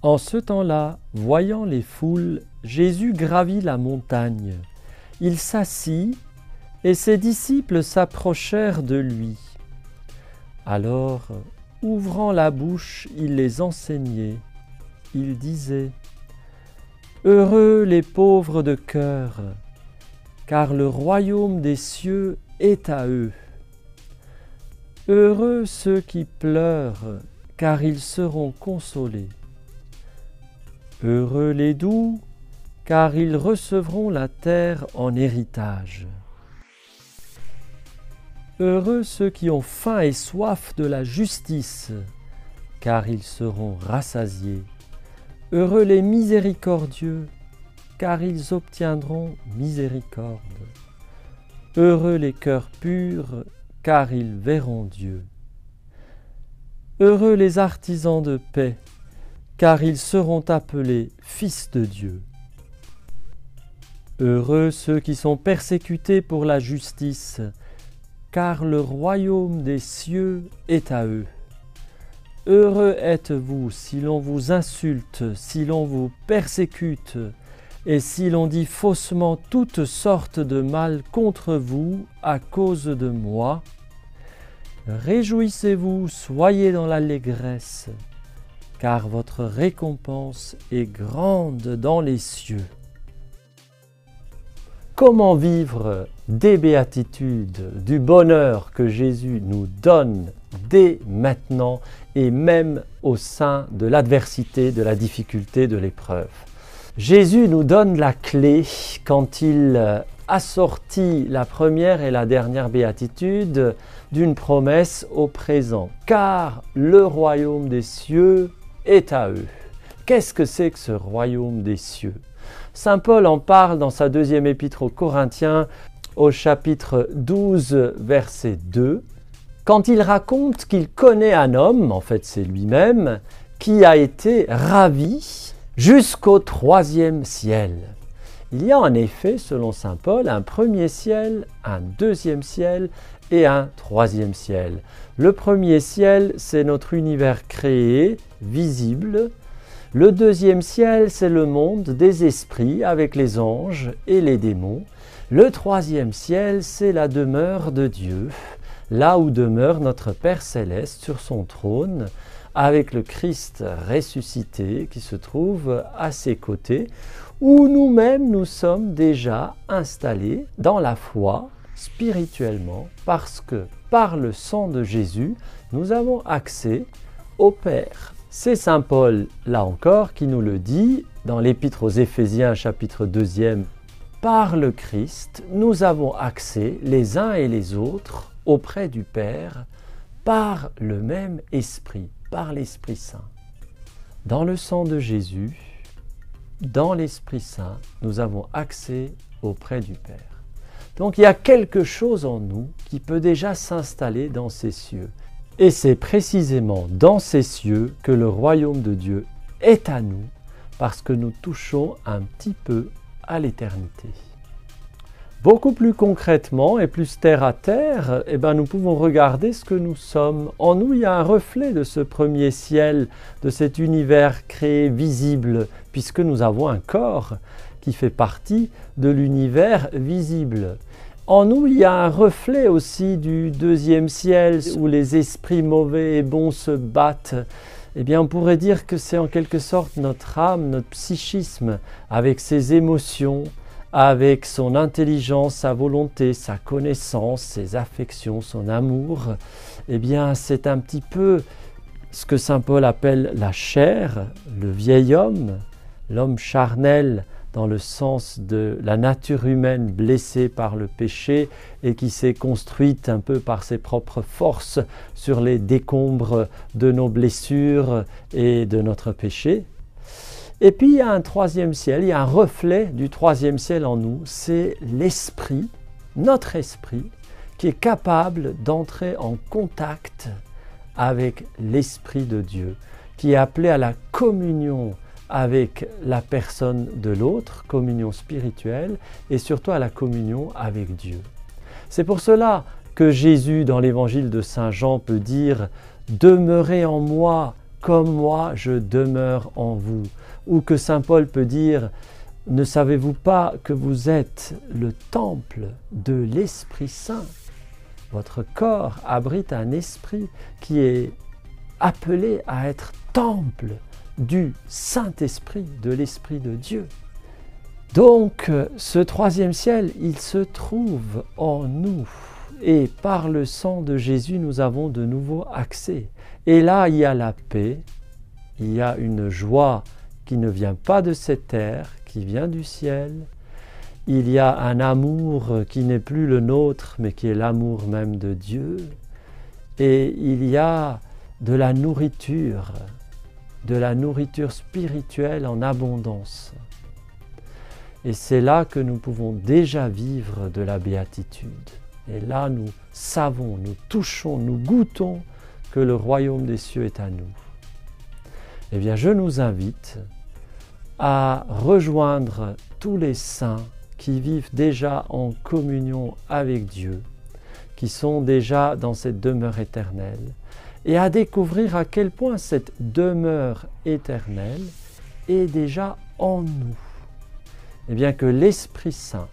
En ce temps-là, voyant les foules, Jésus gravit la montagne. Il s'assit et ses disciples s'approchèrent de lui. Alors, ouvrant la bouche, il les enseignait. Il disait : « Heureux les pauvres de cœur, car le royaume des cieux est à eux. Heureux ceux qui pleurent, car ils seront consolés. Heureux les doux, car ils recevront la terre en héritage. Heureux ceux qui ont faim et soif de la justice, car ils seront rassasiés. Heureux les miséricordieux, car ils obtiendront miséricorde. Heureux les cœurs purs, car ils verront Dieu. Heureux les artisans de paix, car ils seront appelés fils de Dieu. Heureux ceux qui sont persécutés pour la justice, car le royaume des cieux est à eux. Heureux êtes-vous si l'on vous insulte, si l'on vous persécute, et si l'on dit faussement toutes sortes de mal contre vous à cause de moi. Réjouissez-vous, soyez dans l'allégresse, car votre récompense est grande dans les cieux. Comment vivre des béatitudes, du bonheur que Jésus nous donne dès maintenant et même au sein de l'adversité, de la difficulté, de l'épreuve. Jésus nous donne la clé quand il assortit la première et la dernière béatitude d'une promesse au présent. Car le royaume des cieux est à eux. Qu'est-ce que c'est que ce royaume des cieux ? Saint Paul en parle dans sa deuxième épître aux Corinthiens au chapitre 12, verset 2, quand il raconte qu'il connaît un homme, en fait c'est lui-même, qui a été ravi jusqu'au 3e ciel. Il y a en effet, selon Saint Paul, un premier ciel, un deuxième ciel et un 3e ciel. Le premier ciel, c'est notre univers créé, visible. Le deuxième ciel, c'est le monde des esprits avec les anges et les démons. Le 3e ciel, c'est la demeure de Dieu, là où demeure notre Père Céleste sur son trône, avec le Christ ressuscité qui se trouve à ses côtés, où nous-mêmes nous sommes déjà installés dans la foi spirituellement, parce que par le sang de Jésus, nous avons accès au Père. C'est Saint Paul, là encore, qui nous le dit dans l'Épître aux Éphésiens, chapitre 2e. Par le Christ, nous avons accès les uns et les autres auprès du Père par le même Esprit, par l'Esprit Saint. Dans le sang de Jésus, dans l'Esprit Saint, nous avons accès auprès du Père. Donc il y a quelque chose en nous qui peut déjà s'installer dans ces cieux. Et c'est précisément dans ces cieux que le royaume de Dieu est à nous, parce que nous touchons un petit peu à l'éternité. Beaucoup plus concrètement et plus terre à terre, nous pouvons regarder ce que nous sommes. En nous, il y a un reflet de ce premier ciel, de cet univers créé visible, puisque nous avons un corps qui fait partie de l'univers visible. En nous, il y a un reflet aussi du deuxième ciel, où les esprits mauvais et bons se battent. On pourrait dire que c'est en quelque sorte notre âme, notre psychisme, avec ses émotions, avec son intelligence, sa volonté, sa connaissance, ses affections, son amour. C'est un petit peu ce que Saint Paul appelle la chair, le vieil homme, l'homme charnel, dans le sens de la nature humaine blessée par le péché et qui s'est construite un peu par ses propres forces sur les décombres de nos blessures et de notre péché. Et puis il y a un 3e ciel, il y a un reflet du 3e ciel en nous, c'est l'esprit, notre esprit, qui est capable d'entrer en contact avec l'Esprit de Dieu, qui est appelé à la communion avec la personne de l'autre, communion spirituelle, et surtout à la communion avec Dieu. C'est pour cela que Jésus, dans l'évangile de Saint Jean, peut dire « Demeurez en moi comme moi je demeure en vous. Ou que saint Paul peut dire, ne savez-vous pas que vous êtes le temple de l'Esprit Saint? Votre corps abrite un esprit qui est appelé à être temple du Saint-Esprit, de l'Esprit de Dieu. Donc, ce troisième ciel, il se trouve en nous. Et par le sang de Jésus, nous avons de nouveau accès. Et là, il y a la paix, il y a une joie qui ne vient pas de cette terre, qui vient du ciel. Il y a un amour qui n'est plus le nôtre, mais qui est l'amour même de Dieu. Et il y a de la nourriture spirituelle en abondance. Et c'est là que nous pouvons déjà vivre de la béatitude. Et là, nous savons, nous touchons, nous goûtons que le royaume des cieux est à nous. Eh bien, je nous invite à rejoindre tous les saints qui vivent déjà en communion avec Dieu, qui sont déjà dans cette demeure éternelle, et à découvrir à quel point cette demeure éternelle est déjà en nous. Eh bien, que l'Esprit Saint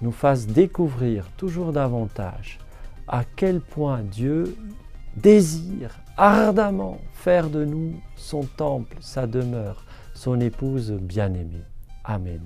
nous fasse découvrir toujours davantage à quel point Dieu désire ardemment faire de nous son temple, sa demeure, son épouse bien-aimée. Amen.